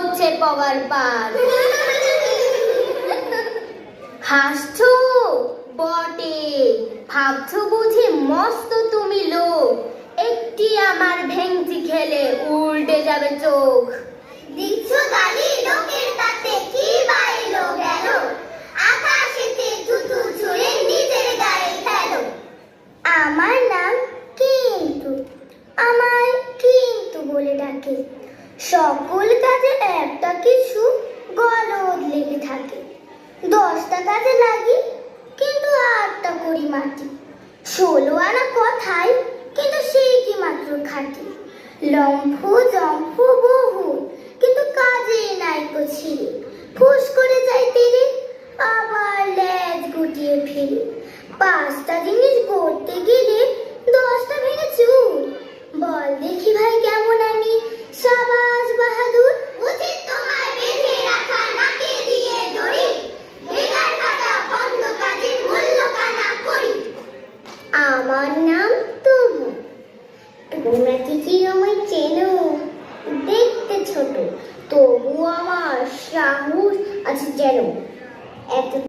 হচ্ছে পগার পার। হাসছো বটে, ভাবছো বুঝি মস্ত তুমি লোক, একটি আমার ভেঙচি খেলে উল্টে যাবে চোখ। দিচ্ছ গালি লোকের তাতে কি বাইলো গেল, আকাশেতে থুতু ছুঁড়ে নিজের গায়ে ফেলো। আমার নাম কিন্তু, আমায় কিন্তু বলে ডাকে, সকল কাজে একটা কিছু গলদ লেগে থাকে। 10টা কাজে লাগি কিন্তু 8টা করি মাটি, 16 আনা কথায় কিন্তু সেই কি মাত্র খাটি। লম্ফ জম্ফ বহু কিন্তু কাজে নাইকো ছিঁড়ে, ফুস করে যাই তীরে আবার লেজ গুটিয়ে ফিরে। 5টা জিনিস করতে গেলে 10টা ভেঙে চুর, বল দেখি ভাই কেমন আমি সাবাস বাহাদুর। উচিত তোমায় বেঁধে রাখা নাকে দিয়ে দড়ি, বেকার খাটা বন্ধ কাজে মূল্য কানা করি। আমার নাম তবু, তোমরা কি আমায় চেনো? দেখতে ছোট তবু আমার সাহস আছে যেন। এত